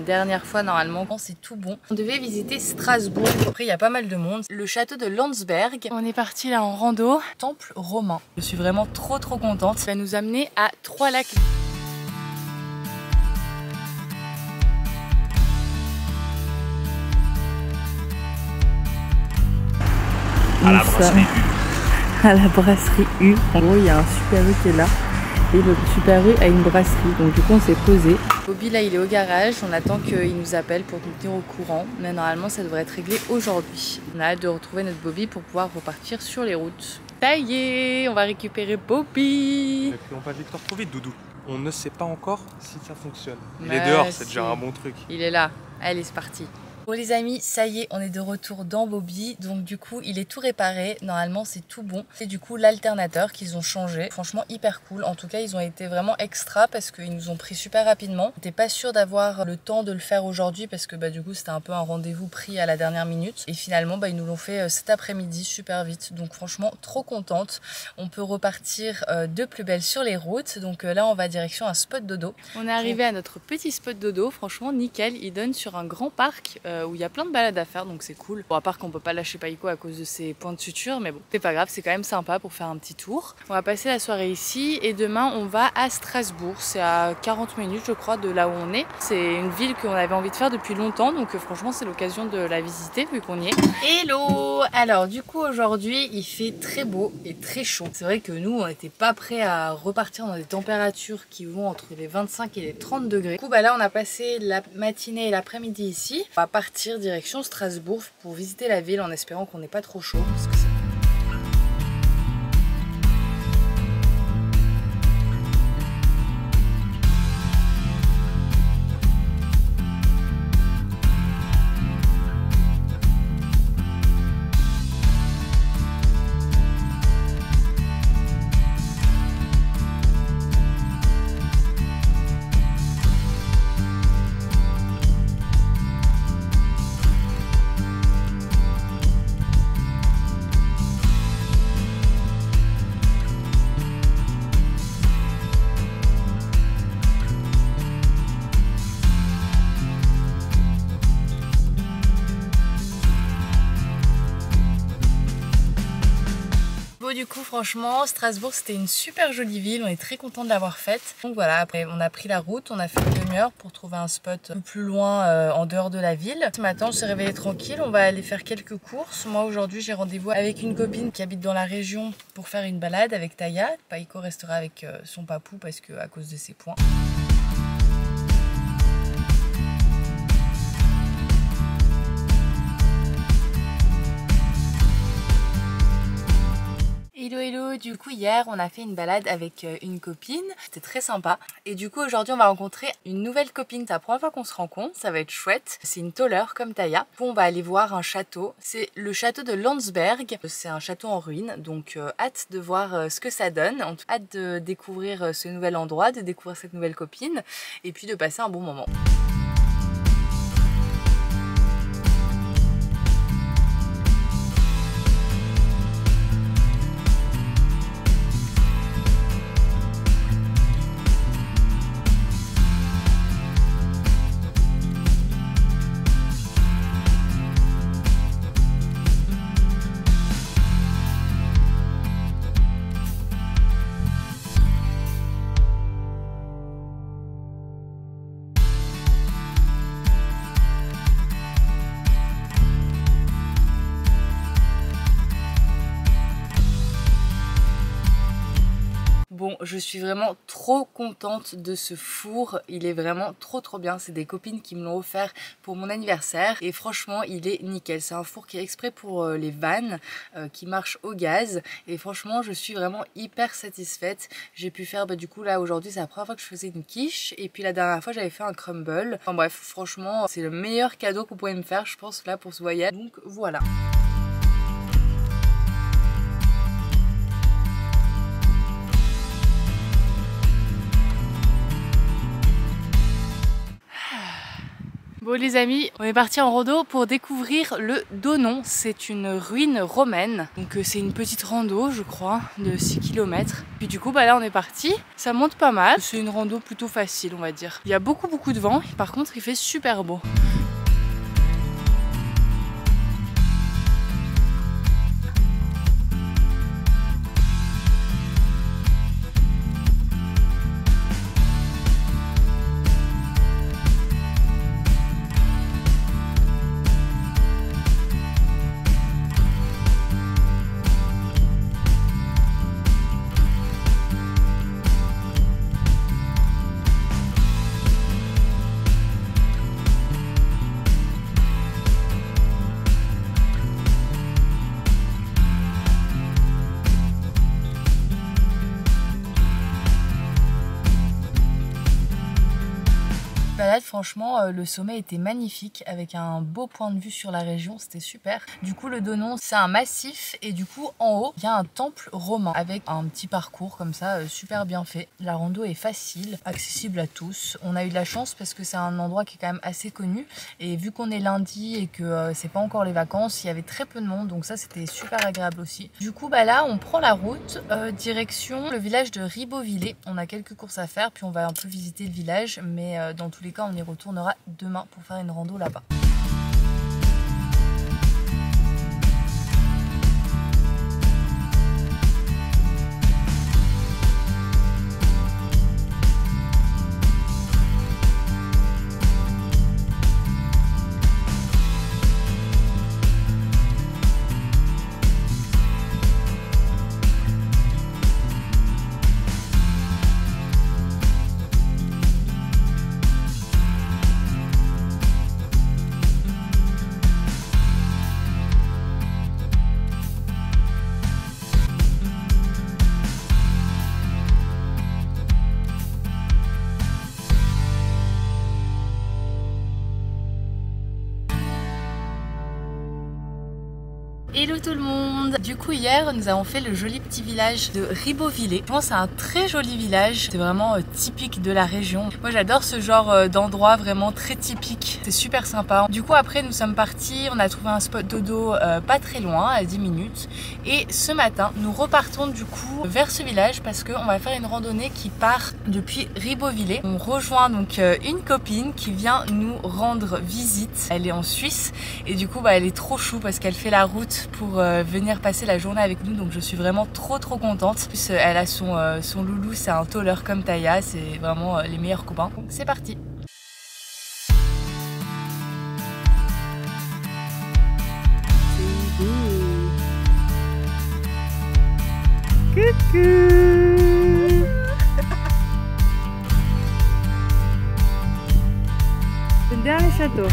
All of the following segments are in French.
une dernière fois normalement quand c'est tout bon. On devait visiter Strasbourg, après il y a pas mal de monde. Le château de Landsberg. On est parti là en rando. Temple romain. Je suis vraiment trop contente. Ça va nous amener à Trois-Lacs. À la brasserie U. À la brasserie U. En gros, il y a un Super U qui est là. Et le Super U a une brasserie. Donc du coup, on s'est posé. Bobby, là, il est au garage. On attend qu'il nous appelle pour nous tenir au courant. Mais normalement, ça devrait être réglé aujourd'hui. On a hâte de retrouver notre Bobby pour pouvoir repartir sur les routes. Ça y est, on va récupérer Bobby. Et puis on va vite trop vite, Doudou. On ne sait pas encore si ça fonctionne. Il Mais est dehors, c'est si. déjà un bon truc. Il est là. Allez, c'est parti. Bon les amis, ça y est, on est de retour dans Bobby. Donc du coup, il est tout réparé. Normalement, c'est tout bon. C'est du coup l'alternateur qu'ils ont changé. Franchement, hyper cool. En tout cas, ils ont été vraiment extra parce qu'ils nous ont pris super rapidement. J'étais pas sûre d'avoir le temps de le faire aujourd'hui parce que du coup, c'était un peu un rendez-vous pris à la dernière minute. Et finalement, ils nous l'ont fait cet après-midi super vite. Donc franchement, trop contente. On peut repartir de plus belle sur les routes. Donc là, on va direction un spot dodo. On est arrivé à notre petit spot dodo. Franchement, nickel. Il donne sur un grand parc où il y a plein de balades à faire, donc c'est cool. Bon, à part qu'on peut pas lâcher Païko à cause de ses points de suture, mais bon, c'est pas grave, c'est quand même sympa pour faire un petit tour. On va passer la soirée ici et demain on va à Strasbourg. C'est à 40 minutes je crois de là où on est. C'est une ville qu'on avait envie de faire depuis longtemps, donc franchement c'est l'occasion de la visiter vu qu'on y est. Hello! Alors du coup aujourd'hui il fait très beau et très chaud. C'est vrai que nous on n'était pas prêts à repartir dans des températures qui vont entre les 25 et les 30 degrés. Du coup là on a passé la matinée et l'après-midi ici. On va partir direction Strasbourg pour visiter la ville en espérant qu'on n'ait pas trop chaud. Parce que du coup franchement Strasbourg c'était une super jolie ville, on est très content de l'avoir faite. Donc voilà, après on a pris la route, on a fait une demi-heure pour trouver un spot un peu plus loin en dehors de la ville. Ce matin on s'est réveillé tranquille, on va aller faire quelques courses. Moi aujourd'hui j'ai rendez-vous avec une copine qui habite dans la région pour faire une balade avec Taya. Païko restera avec son papou parce que à cause de ses points. Hello, du coup hier on a fait une balade avec une copine, c'était très sympa. Et du coup aujourd'hui on va rencontrer une nouvelle copine, c'est la première fois qu'on se rencontre, ça va être chouette. C'est une tôleur comme Taya. Du coup, on va aller voir un château, c'est le château de Landsberg. C'est un château en ruine, donc hâte de voir ce que ça donne. Hâte de découvrir ce nouvel endroit, de découvrir cette nouvelle copine et puis de passer un bon moment. Bon, je suis vraiment trop contente de ce four, il est vraiment trop bien, c'est des copines qui me l'ont offert pour mon anniversaire et franchement il est nickel. C'est un four qui est exprès pour les vannes, qui marche au gaz et franchement je suis vraiment hyper satisfaite. J'ai pu faire, du coup là aujourd'hui c'est la première fois que je faisais une quiche et puis la dernière fois j'avais fait un crumble. Enfin bref, franchement c'est le meilleur cadeau que vous pouvez me faire je pense là pour ce voyage, donc voilà. Bon les amis, on est parti en rando pour découvrir le Donon. C'est une ruine romaine. Donc c'est une petite rando je crois de 6 km. Puis du coup là on est parti. Ça monte pas mal. C'est une rando plutôt facile on va dire. Il y a beaucoup de vent. Par contre il fait super beau. Franchement le sommet était magnifique avec un beau point de vue sur la région, c'était super. Du coup le Donon c'est un massif et du coup en haut il y a un temple romain avec un petit parcours comme ça super bien fait. La rando est facile, accessible à tous. On a eu de la chance parce que c'est un endroit qui est quand même assez connu et vu qu'on est lundi et que c'est pas encore les vacances, il y avait très peu de monde donc ça c'était super agréable aussi. Du coup là on prend la route direction le village de Ribeauvillé. On a quelques courses à faire puis on va un peu visiter le village mais dans tous les cas on y retournera demain pour faire une rando là-bas. Hello tout le monde! Du coup hier nous avons fait le joli petit village de Ribeauvillé. Je pense que c'est un très joli village, c'est vraiment typique de la région. Moi j'adore ce genre d'endroit vraiment très typique, c'est super sympa. Du coup après nous sommes partis, on a trouvé un spot dodo pas très loin, à 10 minutes. Et ce matin nous repartons du coup vers ce village parce qu'on va faire une randonnée qui part depuis Ribeauvillé. On rejoint donc une copine qui vient nous rendre visite. Elle est en Suisse et du coup elle est trop chou parce qu'elle fait la route pour venir passer la journée avec nous, donc je suis vraiment trop contente. En plus elle a son loulou, c'est un tôleur comme Taya, c'est vraiment les meilleurs copains. Donc c'est parti. Coucou. C'est le dernier château.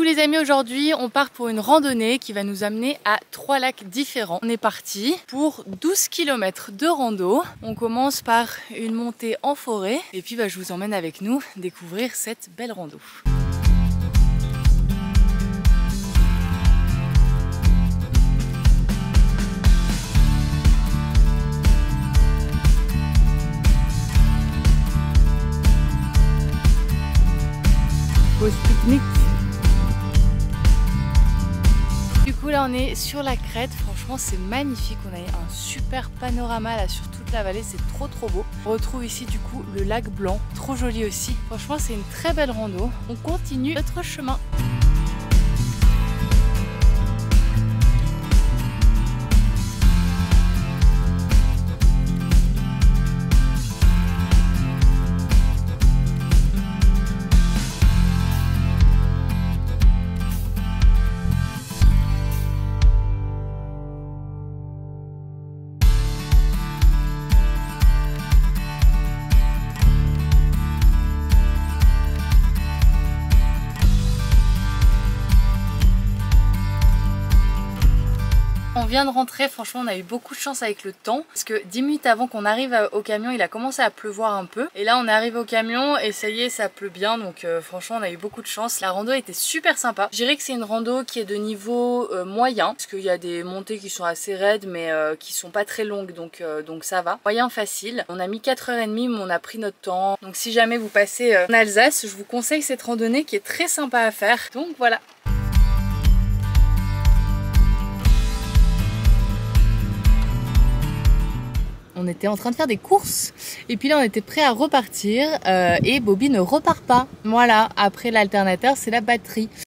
Les amis, aujourd'hui on part pour une randonnée qui va nous amener à 3 lacs différents. On est parti pour 12 km de rando. On commence par une montée en forêt et puis je vous emmène avec nous découvrir cette belle rando. Pause pique-nique. Du coup là on est sur la crête, franchement c'est magnifique, on a un super panorama là sur toute la vallée, c'est trop beau. On retrouve ici du coup le lac Blanc, trop joli aussi. Franchement c'est une très belle rando, on continue notre chemin. on vient de rentrer, franchement on a eu beaucoup de chance avec le temps parce que 10 minutes avant qu'on arrive au camion il a commencé à pleuvoir un peu et là on est arrivé au camion et ça y est ça pleut bien donc franchement on a eu beaucoup de chance. La rando était super sympa. Je dirais que c'est une rando qui est de niveau moyen parce qu'il y a des montées qui sont assez raides mais qui sont pas très longues donc ça va. Moyen facile. On a mis 4h30 mais on a pris notre temps. Donc si jamais vous passez en Alsace, je vous conseille cette randonnée qui est très sympa à faire. Donc voilà. On était en train de faire des courses et puis là on était prêt à repartir et Bobby ne repart pas. Voilà, après l'alternateur c'est la batterie.